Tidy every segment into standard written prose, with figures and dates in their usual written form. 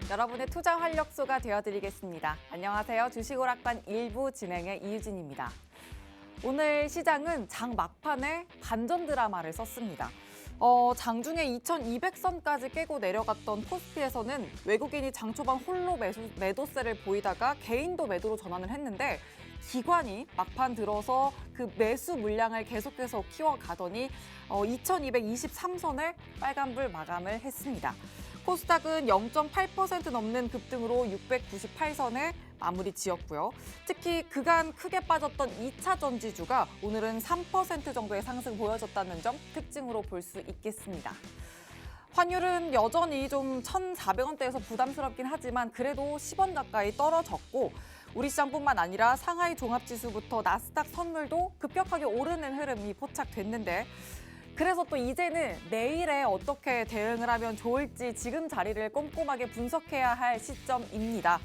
여러분의 투자 활력소가 되어드리겠습니다. 안녕하세요. 주식오락관 1부 진행의 이유진입니다. 오늘 시장은 장 막판에 반전 드라마를 썼습니다. 장중에 2200선까지 깨고 내려갔던 코스피에서는 외국인이 장 초반 홀로 매도세를 보이다가 개인도 매도로 전환을 했는데 기관이 막판 들어서 그 매수 물량을 계속해서 키워가더니 2223선을 빨간불 마감을 했습니다. 코스닥은 0.8% 넘는 급등으로 698선에 마무리 지었고요. 특히 그간 크게 빠졌던 2차 전지주가 오늘은 3% 정도의 상승 보여줬다는 점 특징으로 볼 수 있겠습니다. 환율은 여전히 좀 1,400원대에서 부담스럽긴 하지만 그래도 10원 가까이 떨어졌고 우리 시장뿐만 아니라 상하이 종합지수부터 나스닥 선물도 급격하게 오르는 흐름이 포착됐는데 그래서 또 이제는 내일에 어떻게 대응을 하면 좋을지 지금 자리를 꼼꼼하게 분석해야 할 시점입니다.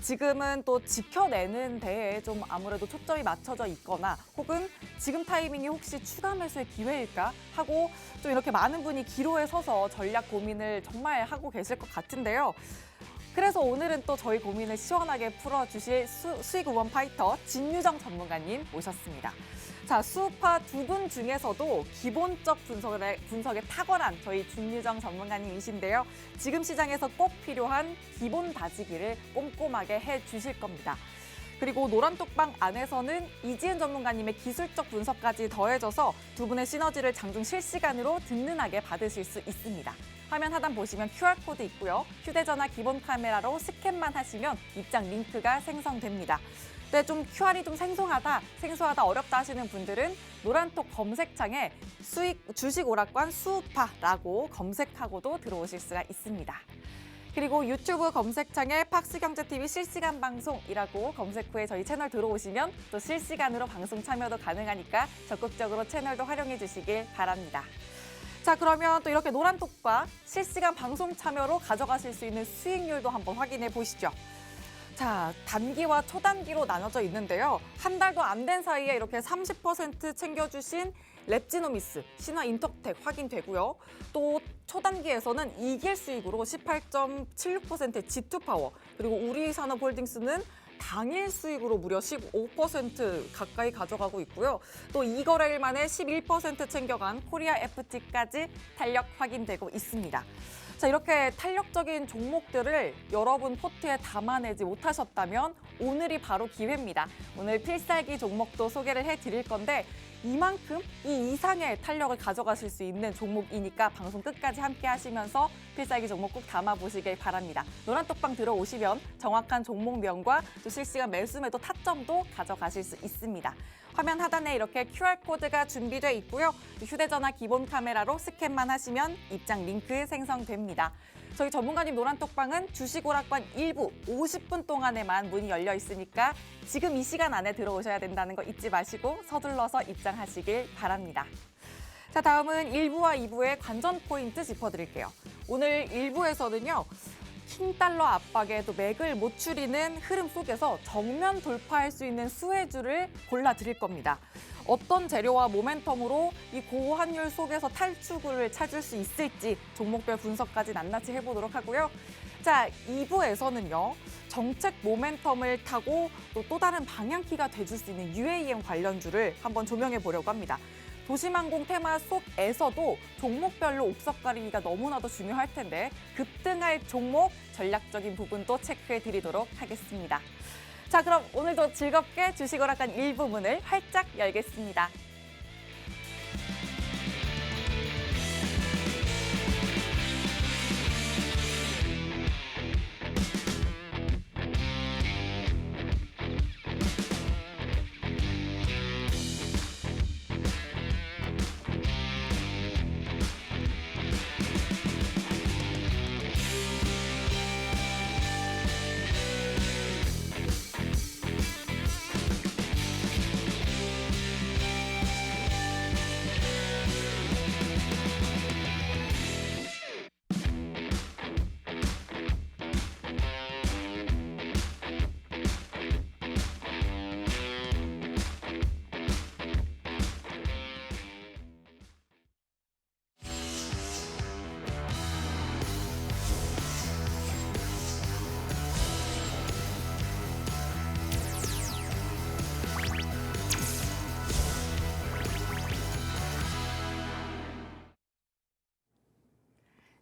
지금은 또 지켜내는 데에 좀 아무래도 초점이 맞춰져 있거나 혹은 지금 타이밍이 혹시 추가 매수의 기회일까 하고 좀 이렇게 많은 분이 기로에 서서 전략 고민을 정말 하고 계실 것 같은데요. 그래서 오늘은 또 저희 고민을 시원하게 풀어주실 수익 우원 파이터 진유정 전문가님 모셨습니다. 자, 수우파 두 분 중에서도 기본적 분석에 탁월한 저희 진유정 전문가님이신데요. 지금 시장에서 꼭 필요한 기본 다지기를 꼼꼼하게 해주실 겁니다. 그리고 노란톡방 안에서는 이지은 전문가님의 기술적 분석까지 더해져서 두 분의 시너지를 장중 실시간으로 든든하게 받으실 수 있습니다. 화면 하단 보시면 QR코드 있고요. 휴대전화 기본 카메라로 스캔만 하시면 입장 링크가 생성됩니다. 네, 좀 QR이 좀 생소하다 어렵다 하시는 분들은 노란톡 검색창에 주식 오락관 수우파라고 검색하고도 들어오실 수가 있습니다. 그리고 유튜브 검색창에 팍스경제TV 실시간 방송이라고 검색 후에 저희 채널 들어오시면 또 실시간으로 방송 참여도 가능하니까 적극적으로 채널도 활용해 주시길 바랍니다. 자, 그러면 또 이렇게 노란톡과 실시간 방송 참여로 가져가실 수 있는 수익률도 한번 확인해 보시죠. 자, 단기와 초단기로 나눠져 있는데요. 한 달도 안 된 사이에 이렇게 30% 챙겨주신 랩지노미스, 신화인터텍 확인되고요. 또 초단기에서는 이길 수익으로 18.76%의 G2파워, 그리고 우리산업홀딩스는 당일 수익으로 무려 15% 가까이 가져가고 있고요. 또 2거래일 만에 11% 챙겨간 코리아 FT까지 탄력 확인되고 있습니다. 자, 이렇게 탄력적인 종목들을 여러분 포트에 담아내지 못하셨다면 오늘이 바로 기회입니다. 오늘 필살기 종목도 소개를 해드릴 건데 이만큼 이 이상의 탄력을 가져가실 수 있는 종목이니까 방송 끝까지 함께 하시면서 필살기 종목 꼭 담아보시길 바랍니다. 노란톡방 들어오시면 정확한 종목명과 또 실시간 매수 매도 타점도 가져가실 수 있습니다. 화면 하단에 이렇게 QR코드가 준비되어 있고요. 휴대전화 기본 카메라로 스캔만 하시면 입장 링크 생성됩니다. 저희 전문가님 노란톡방은 주식오락관 1부 50분 동안에만 문이 열려 있으니까 지금 이 시간 안에 들어오셔야 된다는 거 잊지 마시고 서둘러서 입장하시길 바랍니다. 자, 다음은 1부와 2부의 관전 포인트 짚어드릴게요. 오늘 1부에서는요. 킹달러 압박에 또 맥을 못 추리는 흐름 속에서 정면 돌파할 수 있는 수혜주를 골라드릴 겁니다. 어떤 재료와 모멘텀으로 이 고환율 속에서 탈출구를 찾을 수 있을지 종목별 분석까지 낱낱이 해보도록 하고요. 자, 2부에서는요. 정책 모멘텀을 타고 또 다른 방향키가 돼줄 수 있는 UAM 관련주를 한번 조명해 보려고 합니다. 도심항공 테마 속에서도 종목별로 옥석 가리기가 너무나도 중요할 텐데 급등할 종목 전략적인 부분도 체크해 드리도록 하겠습니다. 자, 그럼 오늘도 즐겁게 주식오락관 1부 문을 활짝 열겠습니다.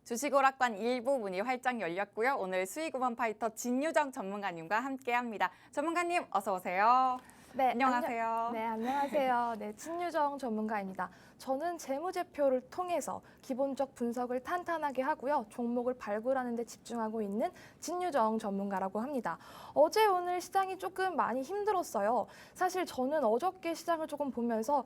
주식오락관 1부 문이 활짝 열렸고요. 오늘 수익5번 파이터 진유정 전문가님과 함께합니다. 전문가님 어서 오세요. 네, 안녕하세요. 안녕하세요. 네, 진유정 전문가입니다. 저는 재무제표를 통해서 기본적 분석을 탄탄하게 하고요. 종목을 발굴하는 데 집중하고 있는 진유정 전문가라고 합니다. 어제 오늘 시장이 조금 많이 힘들었어요. 사실 저는 어저께 시장을 조금 보면서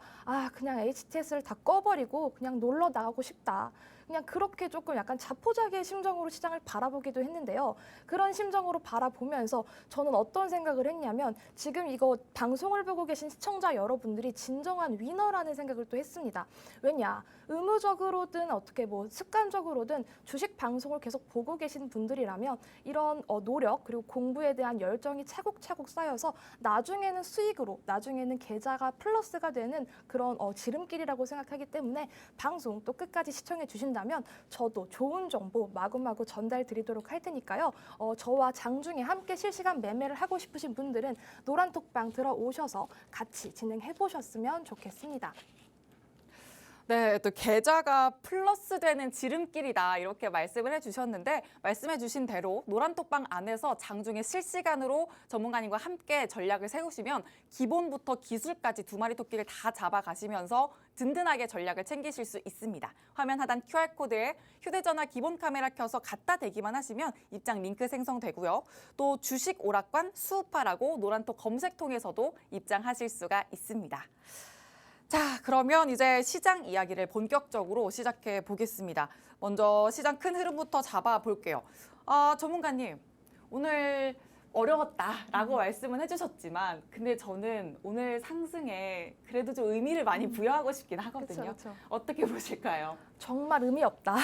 그냥 HTS를 다 꺼버리고 그냥 놀러 나가고 싶다. 그냥 그렇게 조금 약간 자포자기의 심정으로 시장을 바라보기도 했는데요. 그런 심정으로 바라보면서 저는 어떤 생각을 했냐면 지금 이거 방송을 보고 계신 시청자 여러분들이 진정한 위너라는 생각을 또 했습니다. 왜냐? 의무적으로든 어떻게 습관적으로든 주식 방송을 계속 보고 계신 분들이라면 이런 노력 그리고 공부에 대한 열정이 차곡차곡 쌓여서 나중에는 수익으로 나중에는 계좌가 플러스가 되는 그런 지름길이라고 생각하기 때문에 방송 또 끝까지 시청해 주신다면 저도 좋은 정보 마구마구 전달 드리도록 할 테니까요. 저와 장중에 함께 실시간 매매를 하고 싶으신 분들은 노란톡방 들어오셔서 같이 진행해 보셨으면 좋겠습니다. 네, 또 계좌가 플러스 되는 지름길이다 이렇게 말씀을 해주셨는데 말씀해 주신 대로 노란톡방 안에서 장중에 실시간으로 전문가님과 함께 전략을 세우시면 기본부터 기술까지 두 마리 토끼를 다 잡아가시면서 든든하게 전략을 챙기실 수 있습니다. 화면 하단 QR코드에 휴대전화 기본 카메라 켜서 갖다 대기만 하시면 입장 링크 생성되고요. 또 주식 오락관 수우파라고 노란톡 검색통에서도 입장하실 수가 있습니다. 자, 그러면 이제 시장 이야기를 본격적으로 시작해 보겠습니다. 먼저 시장 큰 흐름부터 잡아볼게요. 전문가님, 오늘 어려웠다라고 말씀은 해주셨지만 근데 저는 오늘 상승에 그래도 좀 의미를 많이 부여하고 싶긴 하거든요. 그쵸. 어떻게 보실까요? 정말 의미 없다.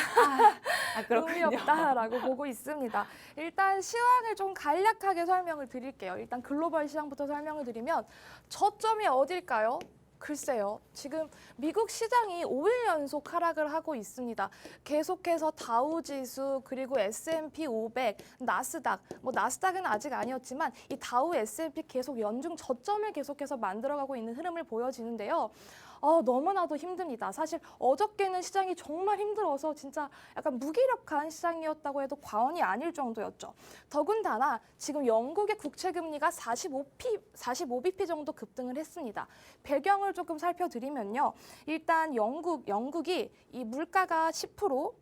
그렇군요. 의미 없다라고 보고 있습니다. 일단 시황을 좀 간략하게 설명을 드릴게요. 일단 글로벌 시장부터 설명을 드리면 저점이 어딜까요? 글쎄요. 지금 미국 시장이 5일 연속 하락을 하고 있습니다. 계속해서 다우지수 그리고 S&P 500, 나스닥, 나스닥은 아직 아니었지만 이 다우 S&P 계속 연중 저점을 계속해서 만들어가고 있는 흐름을 보여지는데요. 너무나도 힘듭니다. 사실 어저께는 시장이 정말 힘들어서 진짜 약간 무기력한 시장이었다고 해도 과언이 아닐 정도였죠. 더군다나 지금 영국의 국채금리가 45bp 정도 급등을 했습니다. 배경을 조금 살펴드리면요. 일단 영국이 이 물가가 10%,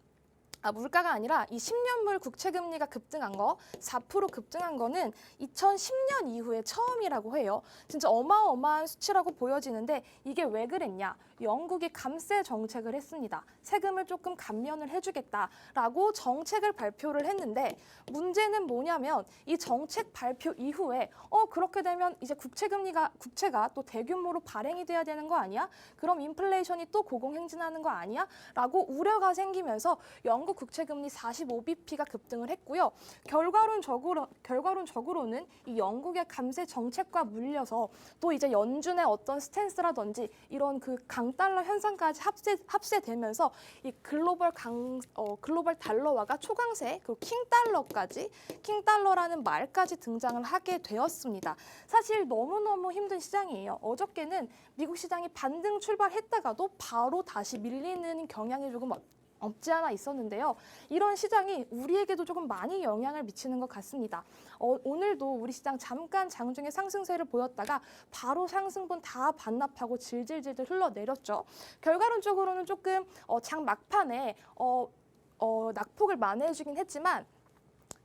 물가가 아니라 이 10년물 국채금리가 급등한 거, 4% 급등한 거는 2010년 이후에 처음이라고 해요. 진짜 어마어마한 수치라고 보여지는데 이게 왜 그랬냐? 영국이 감세 정책을 했습니다. 세금을 조금 감면을 해주겠다라고 정책을 발표를 했는데 문제는 뭐냐면 이 정책 발표 이후에 그렇게 되면 이제 국채가 또 대규모로 발행이 돼야 되는 거 아니야? 그럼 인플레이션이 또 고공행진하는 거 아니야? 라고 우려가 생기면서 영국 국채금리 45bp가 급등을 했고요. 결과론적으로는 이 영국의 감세 정책과 물려서 또 이제 연준의 어떤 스탠스라든지 이런 그 강달러 현상까지 합세되면서 이 글로벌 달러화가 초강세 그리고 킹달러라는 말까지 등장을 하게 되었습니다. 사실 너무너무 힘든 시장이에요. 어저께는 미국 시장이 반등 출발했다가도 바로 다시 밀리는 경향이 조금 없지 않아 있었는데요. 이런 시장이 우리에게도 조금 많이 영향을 미치는 것 같습니다. 오늘도 우리 시장 잠깐 장중에 상승세를 보였다가 바로 상승분 다 반납하고 질질질질 흘러내렸죠. 결과론적으로는 조금 장 막판에 낙폭을 만회해주긴 했지만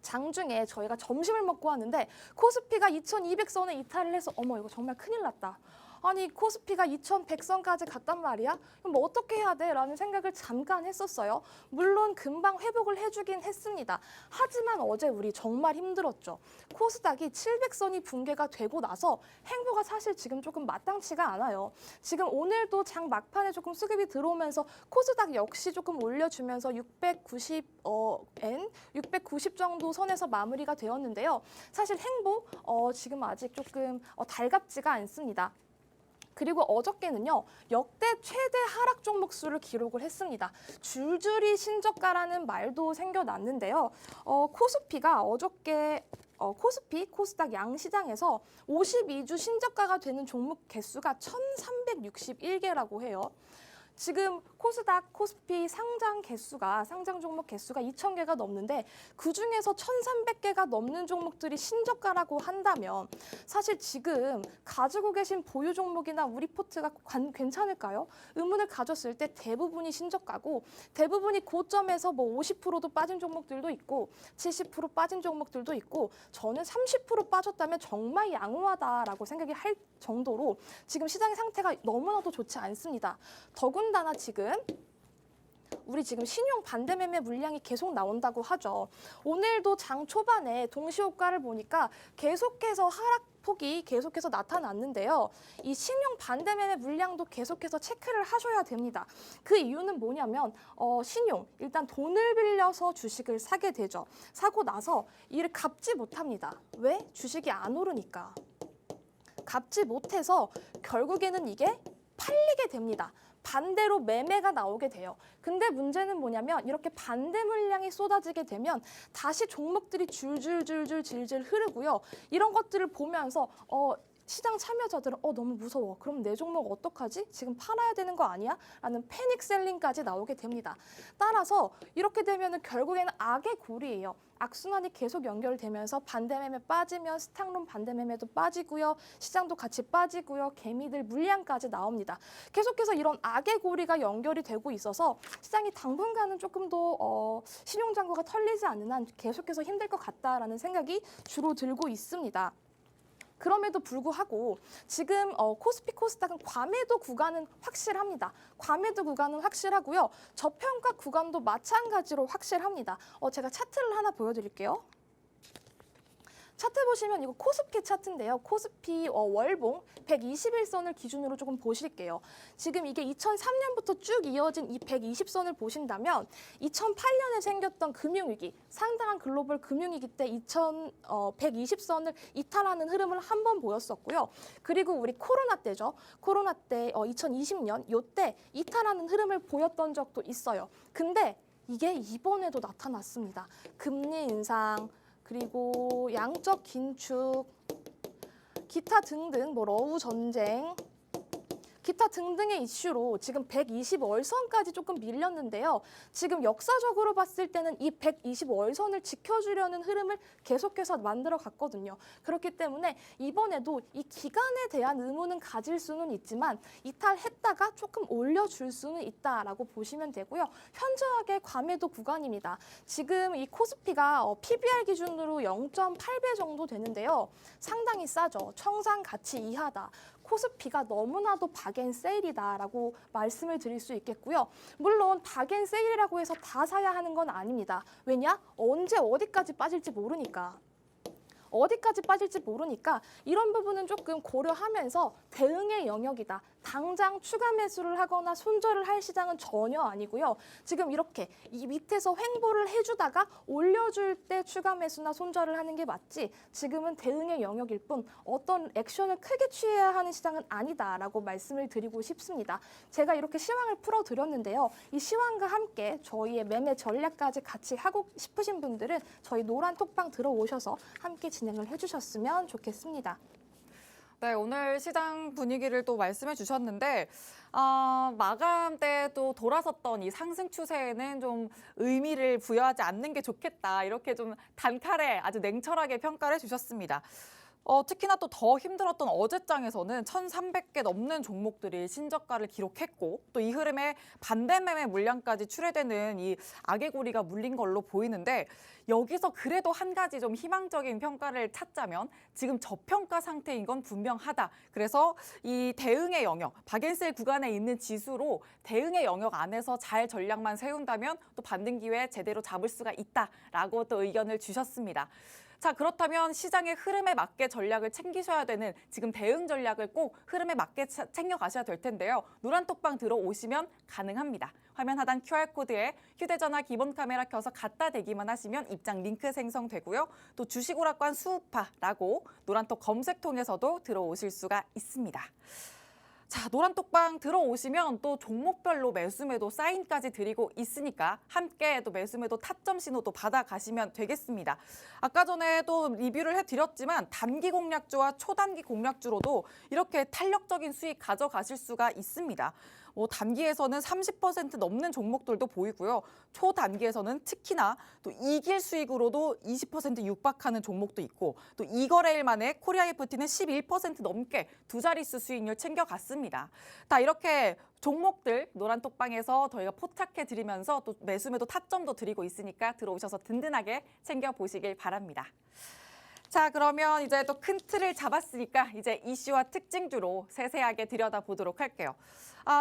장중에 저희가 점심을 먹고 왔는데 코스피가 2200선에 이탈을 해서 이거 정말 큰일 났다. 아니 코스피가 2100선까지 갔단 말이야? 그럼 어떻게 해야 돼? 라는 생각을 잠깐 했었어요. 물론 금방 회복을 해주긴 했습니다. 하지만 어제 우리 정말 힘들었죠. 코스닥이 700선이 붕괴가 되고 나서 행보가 사실 지금 조금 마땅치가 않아요. 지금 오늘도 장 막판에 조금 수급이 들어오면서 코스닥 역시 조금 올려주면서 690 정도 선에서 마무리가 되었는데요. 사실 행보 지금 아직 조금 달갑지가 않습니다. 그리고 어저께는요, 역대 최대 하락 종목 수를 기록을 했습니다. 줄줄이 신저가라는 말도 생겨났는데요. 코스피가 어저께 코스닥 양시장에서 52주 신저가가 되는 종목 개수가 1361개라고 해요. 지금 코스닥, 코스피 상장 종목 개수가 2,000개가 넘는데 그중에서 1,300개가 넘는 종목들이 신저가라고 한다면 사실 지금 가지고 계신 보유 종목이나 우리 포트가 괜찮을까요? 의문을 가졌을 때 대부분이 신저가고 대부분이 고점에서 뭐 50%도 빠진 종목들도 있고 70% 빠진 종목들도 있고 저는 30% 빠졌다면 정말 양호하다라고 생각이 할 정도로 지금 시장의 상태가 너무나도 좋지 않습니다. 더군다나 우리 지금 신용 반대 매매 물량이 계속 나온다고 하죠. 오늘도 장 초반에 동시효과를 보니까 계속해서 하락폭이 계속해서 나타났는데요. 이 신용 반대 매매 물량도 계속해서 체크를 하셔야 됩니다. 그 이유는 뭐냐면 일단 돈을 빌려서 주식을 사게 되죠. 사고 나서 이를 갚지 못합니다. 왜? 주식이 안 오르니까. 갚지 못해서 결국에는 이게 팔리게 됩니다. 반대로 매매가 나오게 돼요. 근데 문제는 뭐냐면 이렇게 반대 물량이 쏟아지게 되면 다시 종목들이 질질 흐르고요. 이런 것들을 보면서 시장 참여자들은 너무 무서워. 그럼 내 종목 어떡하지? 지금 팔아야 되는 거 아니야? 라는 패닉 셀링까지 나오게 됩니다. 따라서 이렇게 되면은 결국에는 악의 고리예요. 악순환이 계속 연결되면서 반대매매 빠지면 스탁론 반대매매도 빠지고요. 시장도 같이 빠지고요. 개미들 물량까지 나옵니다. 계속해서 이런 악의 고리가 연결이 되고 있어서 시장이 당분간은 조금 더 신용장구가 털리지 않는 한 계속해서 힘들 것 같다라는 생각이 주로 들고 있습니다. 그럼에도 불구하고 지금 코스피 코스닥은 과매도 구간은 확실합니다. 과매도 구간은 확실하고요. 저평가 구간도 마찬가지로 확실합니다. 제가 차트를 하나 보여드릴게요. 차트 보시면 이거 코스피 차트인데요. 코스피 월봉 121선을 기준으로 조금 보실게요. 지금 이게 2003년부터 쭉 이어진 이 120선을 보신다면 2008년에 생겼던 금융위기, 상당한 글로벌 금융위기 때 120선을 이탈하는 흐름을 한 번 보였었고요. 그리고 우리 코로나 때죠. 코로나 때 2020년 요때 이탈하는 흐름을 보였던 적도 있어요. 근데 이게 이번에도 나타났습니다. 금리 인상, 그리고 양적 긴축, 기타 등등, 러우 전쟁, 기타 등등의 이슈로 지금 120월선까지 조금 밀렸는데요. 지금 역사적으로 봤을 때는 이 120월선을 지켜주려는 흐름을 계속해서 만들어 갔거든요. 그렇기 때문에 이번에도 이 기간에 대한 의무는 가질 수는 있지만 이탈했다가 조금 올려줄 수는 있다라고 보시면 되고요. 현저하게 과매도 구간입니다. 지금 이 코스피가 PBR 기준으로 0.8배 정도 되는데요. 상당히 싸죠. 청산 가치 이하다. 코스피가 너무나도 박앤세일이다라고 말씀을 드릴 수 있겠고요. 물론 박앤세일이라고 해서 다 사야 하는 건 아닙니다. 왜냐? 언제 어디까지 빠질지 모르니까. 이런 부분은 조금 고려하면서 대응의 영역이다. 당장 추가 매수를 하거나 손절을 할 시장은 전혀 아니고요. 지금 이렇게 이 밑에서 횡보를 해주다가 올려줄 때 추가 매수나 손절을 하는 게 맞지 지금은 대응의 영역일 뿐 어떤 액션을 크게 취해야 하는 시장은 아니다라고 말씀을 드리고 싶습니다. 제가 이렇게 시황을 풀어드렸는데요. 이 시황과 함께 저희의 매매 전략까지 같이 하고 싶으신 분들은 저희 노란 톡방 들어오셔서 함께 진행을 해주셨으면 좋겠습니다. 네, 오늘 시장 분위기를 또 말씀해 주셨는데 마감 때 또 돌아섰던 이 상승 추세에는 좀 의미를 부여하지 않는 게 좋겠다. 이렇게 좀 단칼에 아주 냉철하게 평가를 해주셨습니다. 특히나 또 더 힘들었던 어제장에서는 1,300개 넘는 종목들이 신저가를 기록했고 또 이 흐름에 반대 매매 물량까지 출회되는 이 악의 고리가 물린 걸로 보이는데 여기서 그래도 한 가지 좀 희망적인 평가를 찾자면 지금 저평가 상태인 건 분명하다. 그래서 이 대응의 영역, 박앤셀 구간에 있는 지수로 대응의 영역 안에서 잘 전략만 세운다면 또 반등 기회 제대로 잡을 수가 있다라고 또 의견을 주셨습니다. 자, 그렇다면 시장의 흐름에 맞게 전략을 챙기셔야 되는 지금 대응 전략을 꼭 흐름에 맞게 챙겨가셔야 될 텐데요. 노란 톡방 들어오시면 가능합니다. 화면 하단 QR코드에 휴대전화 기본 카메라 켜서 갖다 대기만 하시면 입장 링크 생성되고요. 또 주식오락관 수우파라고 노란톡 검색통에서도 들어오실 수가 있습니다. 자, 노란 톡방 들어오시면 또 종목별로 매수매도 사인까지 드리고 있으니까 함께 또 매수매도 타점 신호도 받아가시면 되겠습니다. 아까 전에 또 리뷰를 해드렸지만 단기 공략주와 초단기 공략주로도 이렇게 탄력적인 수익 가져가실 수가 있습니다. 단기에서는 30% 넘는 종목들도 보이고요. 초단기에서는 특히나 또 이길 수익으로도 20% 육박하는 종목도 있고 또 이거래일 만에 코리아 FT는 11% 넘게 두 자릿수 수익률 챙겨갔습니다. 다 이렇게 종목들 노란톡방에서 저희가 포착해 드리면서 또 매수매도 타점도 드리고 있으니까 들어오셔서 든든하게 챙겨보시길 바랍니다. 자, 그러면 이제 또 큰 틀을 잡았으니까 이제 이슈와 특징주로 세세하게 들여다보도록 할게요.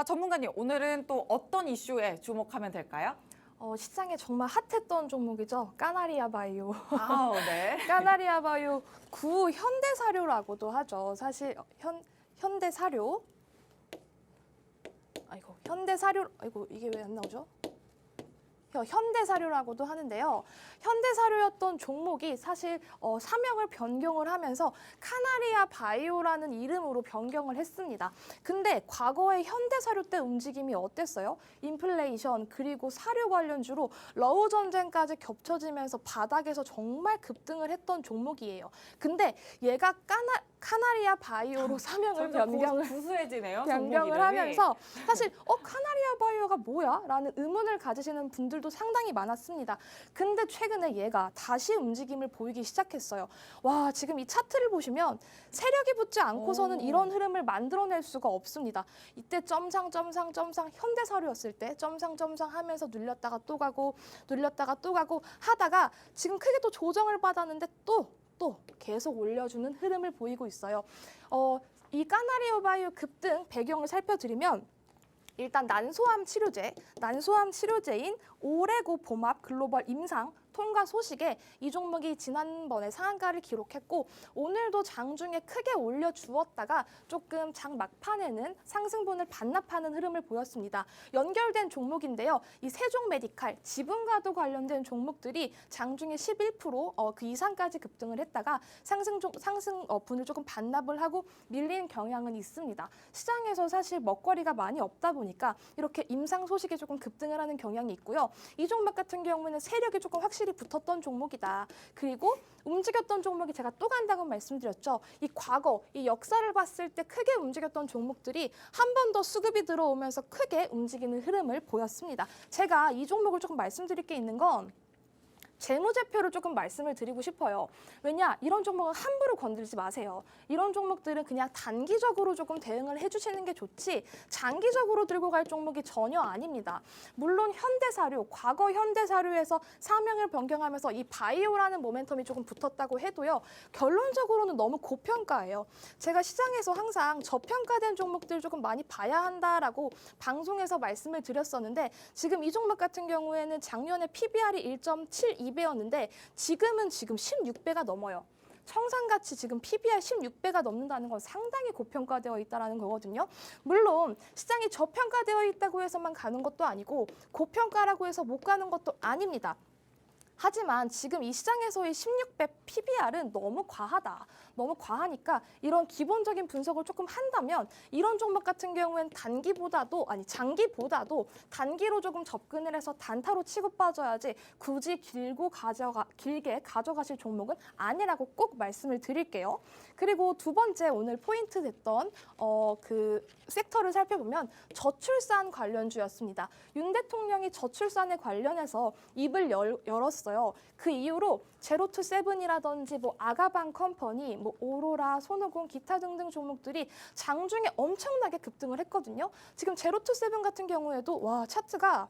전문가님, 오늘은 또 어떤 이슈에 주목하면 될까요? 시장에 정말 핫했던 종목이죠. 까나리아 바이오. 네. 까나리아 바이오 구 현대사료라고도 하죠. 사실 현대사료. 아이고 이게 왜 안 나오죠? 현대사료라고도 하는데요. 현대사료였던 종목이 사실 사명을 변경을 하면서 카나리아 바이오라는 이름으로 변경을 했습니다. 근데 과거에 현대사료 때 움직임이 어땠어요? 인플레이션 그리고 사료 관련주로 러우 전쟁까지 겹쳐지면서 바닥에서 정말 급등을 했던 종목이에요. 근데 얘가 카나리아 바이오로 사명을 구수해지네요. 변경을 하면서 사실 카나리아 바이오가 뭐야? 라는 의문을 가지시는 분들도 상당히 많았습니다. 근데 최근에 얘가 다시 움직임을 보이기 시작했어요. 와, 지금 이 차트를 보시면 세력이 붙지 않고서는 이런 흐름을 만들어낼 수가 없습니다. 이때 점상 현대사료였을 때 점상 하면서 눌렸다가 또 가고 하다가 지금 크게 또 조정을 받았는데 또 계속 올려주는 흐름을 보이고 있어요. 이 까나리아 바이오 급등 배경을 살펴드리면 일단 난소암 치료제인 오레고 봄합 글로벌 임상 통과 소식에 이 종목이 지난번에 상한가를 기록했고 오늘도 장중에 크게 올려주었다가 조금 장 막판에는 상승분을 반납하는 흐름을 보였습니다. 연결된 종목인데요. 이 세종메디칼, 지분과도 관련된 종목들이 장중에 11% 그 이상까지 급등을 했다가 상승분을 조금 반납을 하고 밀리는 경향은 있습니다. 시장에서 사실 먹거리가 많이 없다 보니까 이렇게 임상 소식에 조금 급등을 하는 경향이 있고요. 이 종목 같은 경우에는 세력이 조금 확실히 붙었던 종목이다. 그리고 움직였던 종목이 제가 또 간다고 말씀드렸죠. 이 과거, 이 역사를 봤을 때 크게 움직였던 종목들이 한 번 더 수급이 들어오면서 크게 움직이는 흐름을 보였습니다. 제가 이 종목을 조금 말씀드릴 게 있는 건 재무제표를 조금 말씀을 드리고 싶어요. 왜냐? 이런 종목은 함부로 건들지 마세요. 이런 종목들은 그냥 단기적으로 조금 대응을 해주시는 게 좋지 장기적으로 들고 갈 종목이 전혀 아닙니다. 물론 현대사료, 과거 현대사료에서 사명을 변경하면서 이 바이오라는 모멘텀이 조금 붙었다고 해도요. 결론적으로는 너무 고평가예요. 제가 시장에서 항상 저평가된 종목들 조금 많이 봐야 한다라고 방송에서 말씀을 드렸었는데 지금 이 종목 같은 경우에는 작년에 PBR이 1.72배였는데 지금 16배가 넘어요. 청산가치 지금 PBR 16배가 넘는다는 건 상당히 고평가되어 있다는 거거든요. 물론 시장이 저평가되어 있다고 해서만 가는 것도 아니고 고평가라고 해서 못 가는 것도 아닙니다. 하지만 지금 이 시장에서의 16배 PBR은 너무 과하다. 너무 과하니까 이런 기본적인 분석을 조금 한다면 이런 종목 같은 경우엔 장기보다도 단기로 조금 접근을 해서 단타로 치고 빠져야지 굳이 길게 가져가실 종목은 아니라고 꼭 말씀을 드릴게요. 그리고 두 번째 오늘 포인트 됐던 그 섹터를 살펴보면 저출산 관련주였습니다. 윤 대통령이 저출산에 관련해서 입을 열었어요. 그 이후로 제로투세븐이라든지 아가방 컴퍼니, 오로라, 손오공, 기타 등등 종목들이 장중에 엄청나게 급등을 했거든요. 지금 제로투세븐 같은 경우에도 차트가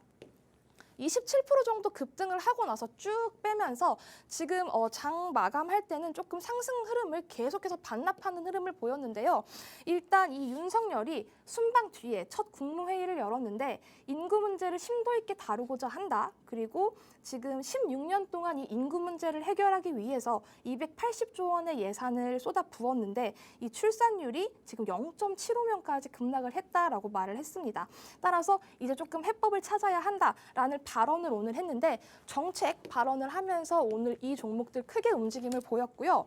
27% 정도 급등을 하고 나서 쭉 빼면서 지금 장 마감할 때는 조금 상승 흐름을 계속해서 반납하는 흐름을 보였는데요. 일단 이 윤석열이 순방 뒤에 첫 국무회의를 열었는데 인구 문제를 심도 있게 다루고자 한다. 그리고 지금 16년 동안 이 인구 문제를 해결하기 위해서 280조 원의 예산을 쏟아 부었는데 이 출산율이 지금 0.75명까지 급락을 했다라고 말을 했습니다. 따라서 이제 조금 해법을 찾아야 한다라는 발언을 오늘 했는데 정책 발언을 하면서 오늘 이 종목들 크게 움직임을 보였고요.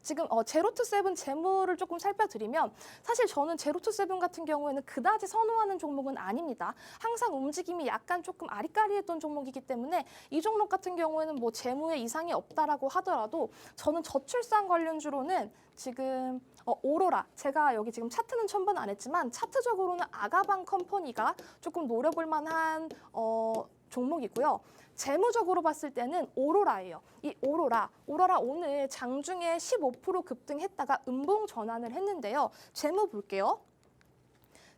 지금 제로투세븐 재무를 조금 살펴드리면 사실 저는 제로투세븐 같은 경우에는 그다지 선호하는 종목은 아닙니다. 항상 움직임이 약간 조금 아리까리했던 종목이기 때문에 이 종목 같은 경우에는 뭐 재무에 이상이 없다라고 하더라도 저는 저출산 관련주로는 지금 오로라, 제가 여기 지금 차트는 첨부는 안 했지만 차트적으로는 아가방 컴퍼니가 조금 노려볼 만한 종목이고요. 재무적으로 봤을 때는 오로라예요. 이 오로라 오늘 장중에 15% 급등했다가 음봉 전환을 했는데요. 재무 볼게요.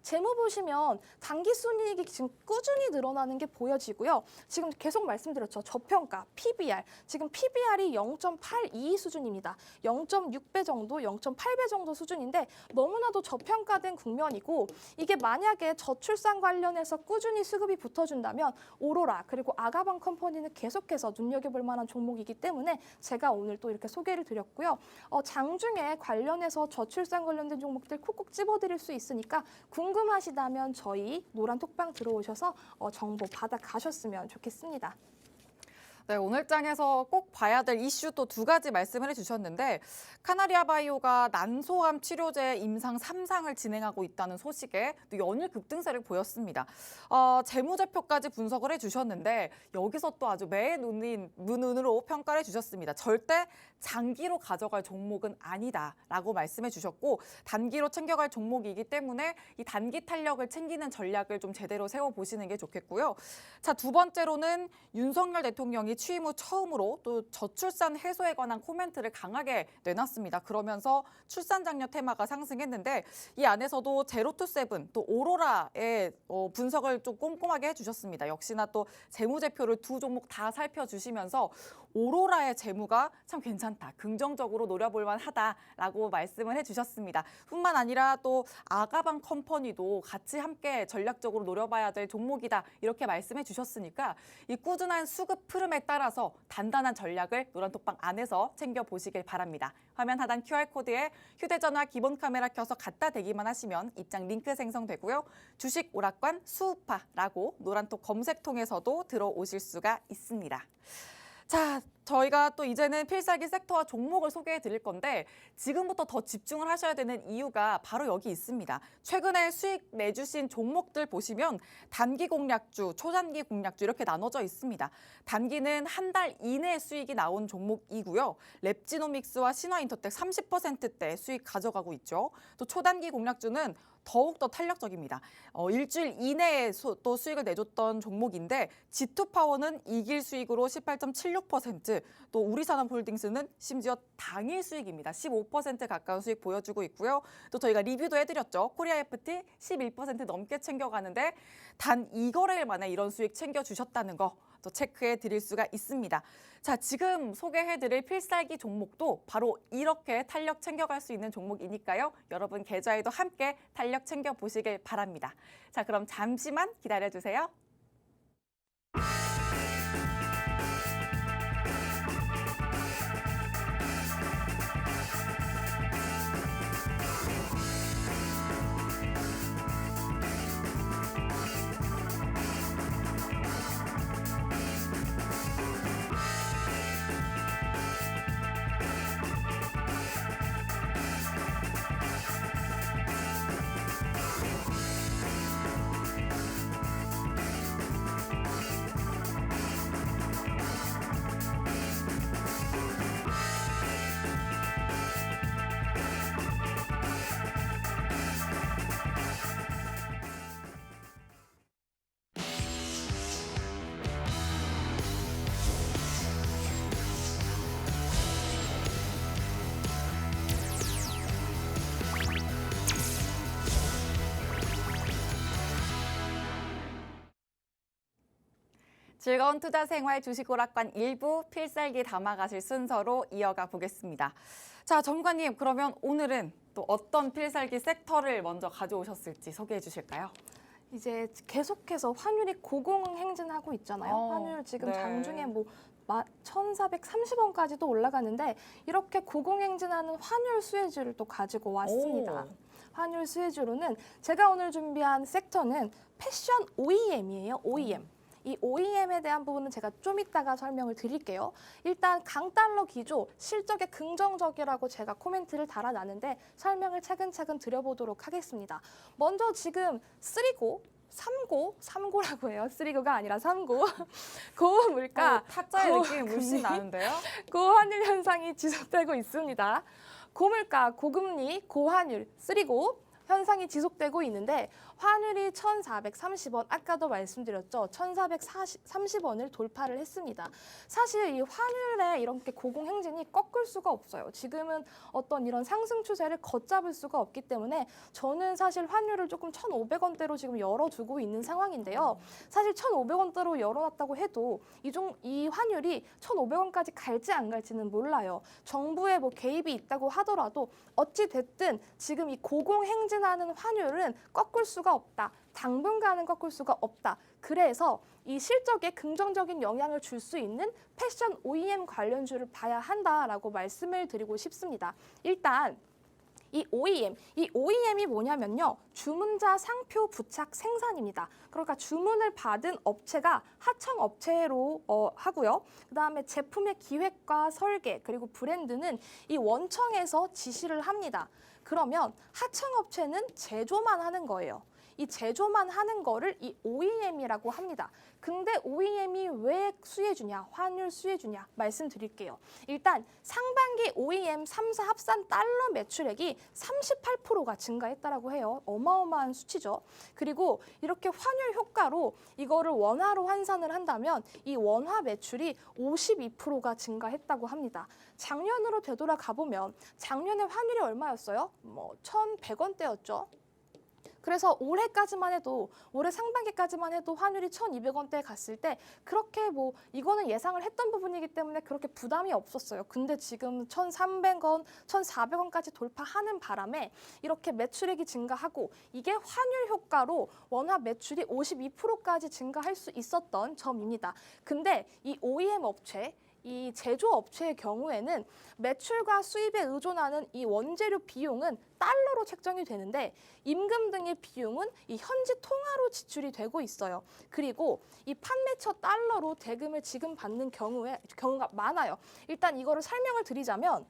재무 보시면 당기순이익이 지금 꾸준히 늘어나는 게 보여지고요. 지금 계속 말씀드렸죠. 저평가, PBR. 지금 PBR이 0.82 수준입니다. 0.6배 정도, 0.8배 정도 수준인데 너무나도 저평가된 국면이고 이게 만약에 저출산 관련해서 꾸준히 수급이 붙어준다면 오로라 그리고 아가방 컴퍼니는 계속해서 눈여겨볼 만한 종목이기 때문에 제가 오늘 또 이렇게 소개를 드렸고요. 장중에 관련해서 저출산 관련된 종목들 콕콕 집어드릴 수 있으니까 궁금하시다면 저희 노란 톡방 들어오셔서 정보 받아 가셨으면 좋겠습니다. 네, 오늘 장에서 꼭 봐야 될 이슈 또 두 가지 말씀을 해주셨는데 카나리아 바이오가 난소암 치료제 임상 3상을 진행하고 있다는 소식에 또 연일 급등세를 보였습니다. 재무제표까지 분석을 해주셨는데 여기서 또 아주 매의 눈으로 평가를 해주셨습니다. 절대 장기로 가져갈 종목은 아니다라고 말씀해 주셨고 단기로 챙겨갈 종목이기 때문에 이 단기 탄력을 챙기는 전략을 좀 제대로 세워보시는 게 좋겠고요. 자, 두 번째로는 윤석열 대통령이 취임 후 처음으로 또 저출산 해소에 관한 코멘트를 강하게 내놨습니다. 그러면서 출산 장려 테마가 상승했는데 이 안에서도 제로투세븐 또 오로라의 분석을 좀 꼼꼼하게 해주셨습니다. 역시나 또 재무제표를 두 종목 다 살펴주시면서 오로라의 재무가 참 괜찮다, 긍정적으로 노려볼 만하다라고 말씀을 해주셨습니다. 뿐만 아니라 또 아가방 컴퍼니도 같이 함께 전략적으로 노려봐야 될 종목이다 이렇게 말씀해 주셨으니까 이 꾸준한 수급 흐름에 따라서 단단한 전략을 노란톡방 안에서 챙겨보시길 바랍니다. 화면 하단 QR코드에 휴대전화 기본 카메라 켜서 갖다 대기만 하시면 입장 링크 생성되고요. 주식 오락관 수우파라고 노란톡 검색통에서도 들어오실 수가 있습니다. 자, 저희가 또 이제는 필살기 섹터와 종목을 소개해 드릴 건데 지금부터 더 집중을 하셔야 되는 이유가 바로 여기 있습니다. 최근에 수익 내주신 종목들 보시면 단기 공략주, 초단기 공략주 이렇게 나눠져 있습니다. 단기는 한 달 이내 수익이 나온 종목이고요. 랩지노믹스와 신화인터텍 30%대 수익 가져가고 있죠. 또 초단기 공략주는 더욱더 탄력적입니다. 일주일 이내에 또 수익을 내줬던 종목인데 G2파워는 이길 수익으로 18.76%, 또 우리산업홀딩스는 심지어 당일 수익입니다. 15% 가까운 수익 보여주고 있고요. 또 저희가 리뷰도 해드렸죠. 코리아FT 11% 넘게 챙겨가는데 단 2거래일 만에 이런 수익 챙겨주셨다는 거 또 체크해 드릴 수가 있습니다. 자, 지금 소개해드릴 필살기 종목도 바로 이렇게 탄력 챙겨갈 수 있는 종목이니까요. 여러분 계좌에도 함께 탄력 챙겨보시길 바랍니다. 자, 그럼 잠시만 기다려주세요. 즐거운 투자 생활 주식 오락관 일부 필살기 담아가실 순서로 이어가 보겠습니다. 자, 전문가님, 그러면 오늘은 또 어떤 필살기 섹터를 먼저 가져오셨을지 소개해 주실까요? 이제 계속해서 환율이 고공행진하고 있잖아요. 환율 지금 네. 장중에 뭐 1,430원까지도 올라가는데 이렇게 고공행진하는 환율 수혜주를 또 가지고 왔습니다. 환율 수혜주로는 제가 오늘 준비한 섹터는 패션 OEM이에요. OEM. 이 OEM에 대한 부분은 제가 좀 이따가 설명을 드릴게요. 일단 강달러 기조 실적에 긍정적이라고 제가 코멘트를 달아놨는데 설명을 차근차근 드려보도록 하겠습니다. 먼저 지금 3고 3고라고 해요. 3고가 아니라 3고. 고물가, 타짜의 느낌이 물씬 나는데요. 고환율 현상이 지속되고 있습니다. 고물가, 고금리, 고환율, 3고 현상이 지속되고 있는데 환율이 1,430원, 아까도 말씀드렸죠. 1,430원을 돌파를 했습니다. 사실 이 환율에 이렇게 고공행진이 꺾을 수가 없어요. 지금은 어떤 이런 상승 추세를 걷잡을 수가 없기 때문에 저는 사실 환율을 조금 1,500원대로 지금 열어두고 있는 상황인데요. 사실 1,500원대로 열어놨다고 해도 이 환율이 1,500원까지 갈지 안 갈지는 몰라요. 정부의 뭐 개입이 있다고 하더라도 어찌 됐든 지금 이 고공행진하는 환율은 꺾을 수가 없다. 당분간은 꺾을 수가 없다. 그래서 이 실적에 긍정적인 영향을 줄 수 있는 패션 OEM 관련주를 봐야 한다라고 말씀을 드리고 싶습니다. 일단 이 OEM이 뭐냐면요. 주문자 상표 부착 생산입니다. 그러니까 주문을 받은 업체가 하청 업체로 하고요. 그다음에 제품의 기획과 설계 그리고 브랜드는 이 원청에서 지시를 합니다. 그러면 하청 업체는 제조만 하는 거예요. 이 제조만 하는 거를 이 OEM이라고 합니다. 근데 OEM이 왜 수혜주냐, 환율 수혜주냐 말씀드릴게요. 일단 상반기 OEM 3사 합산 달러 매출액이 38%가 증가했다라고 해요. 어마어마한 수치죠. 그리고 이렇게 환율 효과로 이거를 원화로 환산을 한다면 이 원화 매출이 52%가 증가했다고 합니다. 작년으로 되돌아가 보면 작년에 환율이 얼마였어요? 1,100원대였죠. 그래서 올해까지만 해도 올해 상반기까지만 해도 환율이 1,200원대에 갔을 때 그렇게 이거는 예상을 했던 부분이기 때문에 그렇게 부담이 없었어요. 근데 지금 1,300원, 1,400원까지 돌파하는 바람에 이렇게 매출액이 증가하고 이게 환율 효과로 원화 매출이 52%까지 증가할 수 있었던 점입니다. 근데 이 OEM 업체 이 제조업체의 경우에는 매출과 수입에 의존하는 이 원재료 비용은 달러로 책정이 되는데 임금 등의 비용은 이 현지 통화로 지출이 되고 있어요. 그리고 이 판매처 달러로 대금을 지급받는 경우가 많아요. 일단 이거를 설명을 드리자면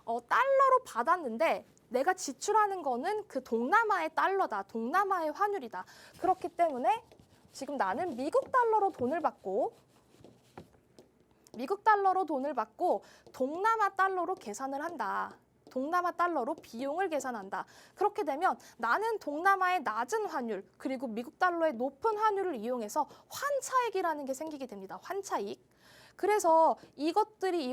달러로 받았는데 내가 지출하는 거는 그 동남아의 달러다. 동남아의 환율이다. 그렇기 때문에 지금 나는 미국 달러로 돈을 받고 동남아 달러로 계산을 한다. 동남아 달러로 비용을 계산한다. 그렇게 되면 나는 동남아의 낮은 환율 그리고 미국 달러의 높은 환율을 이용해서 환차익이라는 게 생기게 됩니다. 환차익. 그래서 이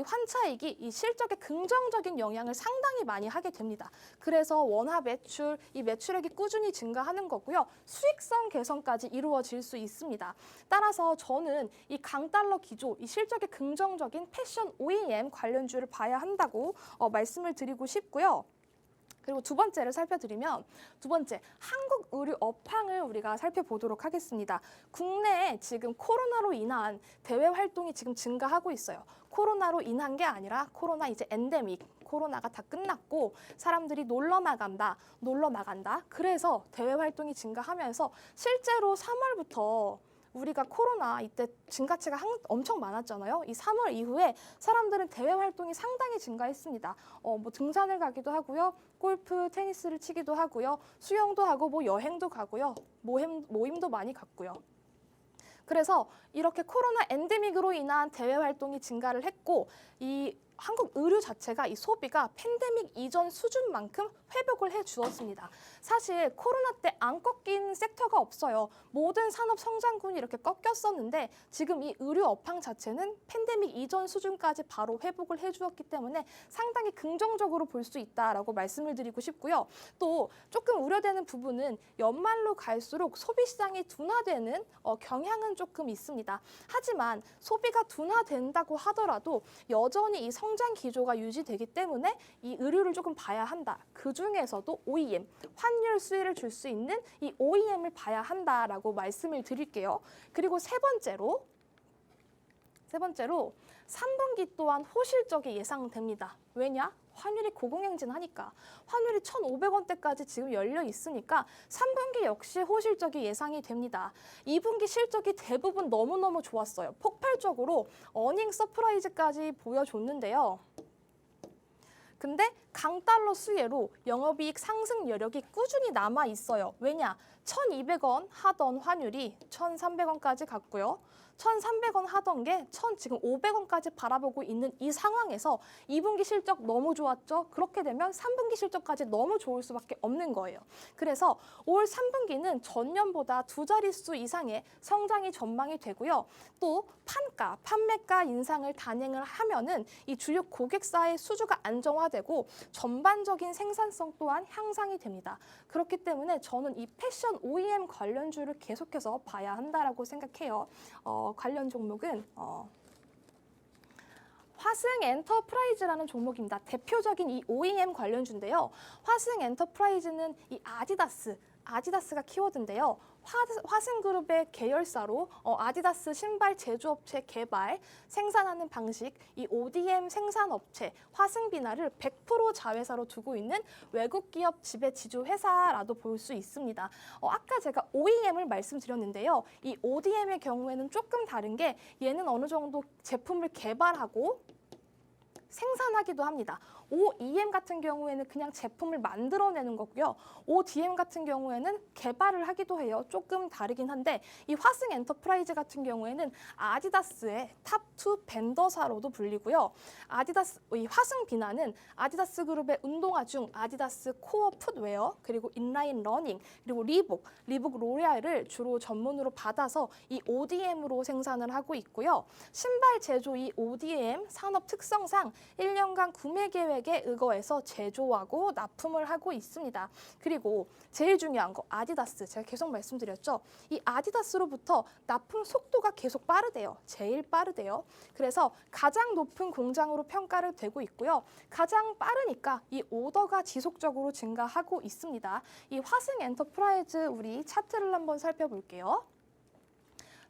환차익이 이 실적에 긍정적인 영향을 상당히 많이 하게 됩니다. 그래서 원화 매출, 이 매출액이 꾸준히 증가하는 거고요. 수익성 개선까지 이루어질 수 있습니다. 따라서 저는 이 강달러 기조, 이 실적에 긍정적인 패션 OEM 관련주를 봐야 한다고 말씀을 드리고 싶고요. 그리고 두 번째를 살펴드리면 두 번째, 한국 의류 업황을 우리가 살펴보도록 하겠습니다. 국내에 지금 코로나로 인한 대외 활동이 지금 증가하고 있어요. 코로나로 인한 게 아니라 코로나 이제 엔데믹, 코로나가 다 끝났고 사람들이 놀러 나간다. 그래서 대외 활동이 증가하면서 실제로 3월부터 우리가 코로나 이때 증가치가 엄청 많았잖아요. 이 3월 이후에 사람들은 대외 활동이 상당히 증가했습니다. 등산을 가기도 하고요. 골프, 테니스를 치기도 하고요. 수영도 하고 여행도 가고요. 모임도 많이 갔고요. 그래서 이렇게 코로나 엔데믹으로 인한 대외 활동이 증가를 했고 이 한국 의류 자체가 이 소비가 팬데믹 이전 수준만큼 회복을 해주었습니다. 사실 코로나 때 안 꺾인 섹터가 없어요. 모든 산업 성장군이 이렇게 꺾였었는데 지금 이 의류 업황 자체는 팬데믹 이전 수준까지 바로 회복을 해주었기 때문에 상당히 긍정적으로 볼 수 있다라고 말씀을 드리고 싶고요. 또 조금 우려되는 부분은 연말로 갈수록 소비 시장이 둔화되는 경향은 조금 있습니다. 하지만 소비가 둔화된다고 하더라도 여전히 이 성장 기조가 유지되기 때문에 이 의류를 조금 봐야 한다. 그 중에서도 OEM, 환율 수혜를 줄 수 있는 이 OEM을 봐야 한다라고 말씀을 드릴게요. 그리고 세 번째로 세 번째로 3분기 또한 호실적이 예상됩니다. 왜냐? 환율이 고공행진하니까. 환율이 1,500원대까지 지금 열려 있으니까 3분기 역시 호실적이 예상이 됩니다. 2분기 실적이 대부분 너무너무 좋았어요. 폭발적으로 어닝 서프라이즈까지 보여줬는데요. 근데 강달러 수혜로 영업이익 상승 여력이 꾸준히 남아 있어요. 왜냐? 1,200원 하던 환율이 1,300원까지 갔고요. 1,300원 하던 게 지금 500원까지 바라보고 있는 이 상황에서 2분기 실적 너무 좋았죠? 그렇게 되면 3분기 실적까지 너무 좋을 수밖에 없는 거예요. 그래서 올 3분기는 전년보다 2자릿수 이상의 성장이 전망이 되고요. 또 판매가 인상을 단행을 하면은 이 주요 고객사의 수주가 안정화되고 전반적인 생산성 또한 향상이 됩니다. 그렇기 때문에 저는 이 패션 OEM 관련주를 계속해서 봐야 한다라고 생각해요. 관련 종목은 화승 엔터프라이즈라는 종목입니다. 대표적인 이 OEM 관련주인데요. 화승 엔터프라이즈는 이 아디다스가 키워드인데요. 화승그룹의 계열사로 아디다스 신발 제조업체 개발, 생산하는 방식, 이 ODM 생산업체 화승비나를 100% 자회사로 두고 있는 외국 기업 지배 지주 회사라도 볼 수 있습니다. 아까 제가 OEM을 말씀드렸는데요. 이 ODM의 경우에는 조금 다른 게 얘는 어느 정도 제품을 개발하고 생산하기도 합니다. OEM 같은 경우에는 그냥 제품을 만들어내는 거고요. ODM 같은 경우에는 개발을 하기도 해요. 조금 다르긴 한데 이 화승 엔터프라이즈 같은 경우에는 아디다스의 탑2 벤더사로도 불리고요. 이 화승 비나는 아디다스 그룹의 운동화 중 아디다스 코어 풋웨어, 그리고 인라인 러닝, 그리고 리복 로레알을 주로 전문으로 받아서 이 ODM으로 생산을 하고 있고요. 신발 제조 이 ODM 산업 특성상 1년간 구매 계획에 의거해서 제조하고 납품을 하고 있습니다. 그리고 제일 중요한 거 아디다스, 제가 계속 말씀드렸죠. 이 아디다스로부터 납품 속도가 계속 빠르대요. 제일 빠르대요. 그래서 가장 높은 공장으로 평가를 되고 있고요. 가장 빠르니까 이 오더가 지속적으로 증가하고 있습니다. 이 화승 엔터프라이즈 우리 차트를 한번 살펴볼게요.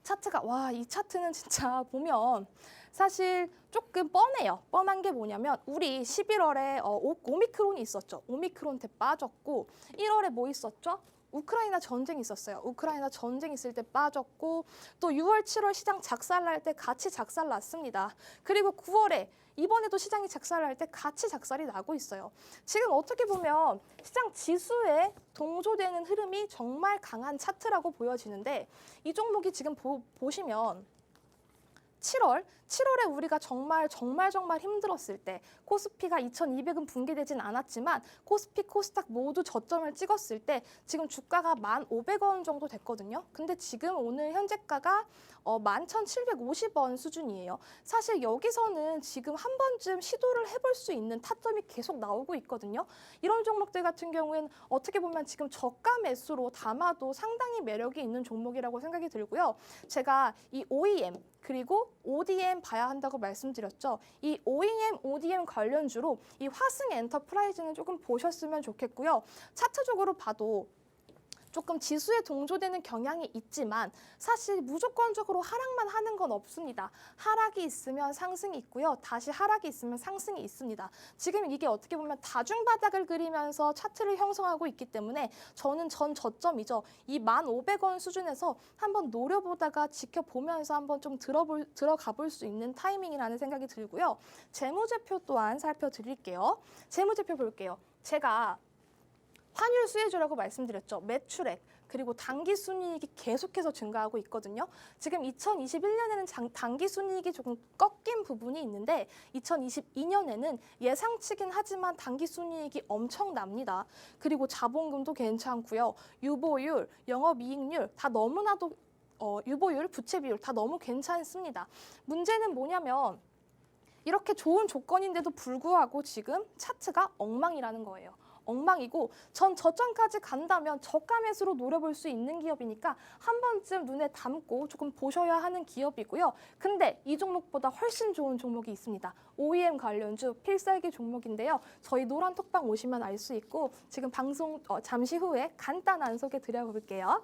차트가 이 차트는 진짜 보면 사실 조금 뻔해요. 뻔한 게 뭐냐면 우리 11월에 오미크론이 있었죠. 오미크론 때 빠졌고 1월에 뭐 있었죠? 우크라이나 전쟁이 있었어요. 우크라이나 전쟁 있을 때 빠졌고 또 6월, 7월 시장 작살날 때 같이 작살났습니다. 그리고 9월에 이번에도 시장이 작살날 때 같이 작살이 나고 있어요. 지금 어떻게 보면 시장 지수에 동조되는 흐름이 정말 강한 차트라고 보여지는데 이 종목이 지금 보시면 7월에 우리가 정말 힘들었을 때 코스피가 2,200은 붕괴되진 않았지만 코스피, 코스닥 모두 저점을 찍었을 때 지금 주가가 1,500원 정도 됐거든요. 근데 지금 오늘 현재가가 11,750원 수준이에요. 사실 여기서는 지금 한 번쯤 시도를 해볼 수 있는 타점이 계속 나오고 있거든요. 이런 종목들 같은 경우에는 어떻게 보면 지금 저가 매수로 담아도 상당히 매력이 있는 종목이라고 생각이 들고요. 제가 이 OEM 그리고 ODM 봐야 한다고 말씀드렸죠. 이 OEM, ODM 관련주로 이 화승 엔터프라이즈는 조금 보셨으면 좋겠고요. 차트적으로 봐도 조금 지수에 동조되는 경향이 있지만 사실 무조건적으로 하락만 하는 건 없습니다. 하락이 있으면 상승이 있고요. 다시 하락이 있으면 상승이 있습니다. 지금 이게 어떻게 보면 다중바닥을 그리면서 차트를 형성하고 있기 때문에 저는 전 저점이죠. 이 1,500원 수준에서 한번 노려보다가 지켜보면서 한번 좀 들어가 볼 수 있는 타이밍이라는 생각이 들고요. 재무제표 또한 살펴드릴게요. 재무제표 볼게요. 제가 환율 수혜주라고 말씀드렸죠. 매출액 그리고 단기순이익이 계속해서 증가하고 있거든요. 지금 2021년에는 단기순이익이 조금 꺾인 부분이 있는데 2022년에는 예상치긴 하지만 단기순이익이 엄청납니다. 그리고 자본금도 괜찮고요. 유보율, 영업이익률 다 너무나도 유보율, 부채 비율 다 너무 괜찮습니다. 문제는 뭐냐면 이렇게 좋은 조건인데도 불구하고 지금 차트가 엉망이라는 거예요. 엉망이고 전 저점까지 간다면 저가 매수로 노려볼 수 있는 기업이니까 한 번쯤 눈에 담고 조금 보셔야 하는 기업이고요. 근데 이 종목보다 훨씬 좋은 종목이 있습니다. OEM 관련주 필살기 종목인데요. 저희 노란 톡방 오시면 알 수 있고 지금 방송 잠시 후에 간단한 소개 드려볼게요.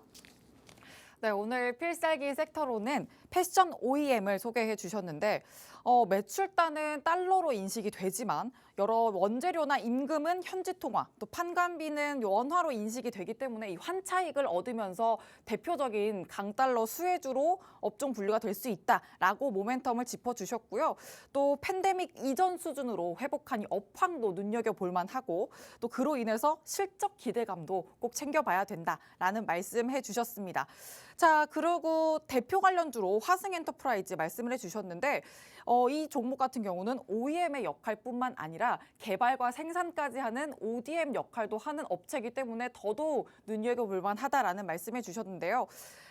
네, 오늘 필살기 섹터로는 패션 OEM을 소개해 주셨는데 매출단은 달러로 인식이 되지만 여러 원재료나 임금은 현지 통화, 또 판관비는 원화로 인식이 되기 때문에 이 환차익을 얻으면서 대표적인 강달러 수혜주로 업종 분류가 될 수 있다라고 모멘텀을 짚어주셨고요. 또 팬데믹 이전 수준으로 회복한 이 업황도 눈여겨볼 만하고 또 그로 인해서 실적 기대감도 꼭 챙겨봐야 된다라는 말씀해 주셨습니다. 자, 그리고 대표 관련주로 화승엔터프라이즈 말씀을 해주셨는데 이 종목 같은 경우는 OEM의 역할뿐만 아니라 개발과 생산까지 하는 ODM 역할도 하는 업체이기 때문에 더더욱 눈여겨볼 만하다라는 말씀해 주셨는데요.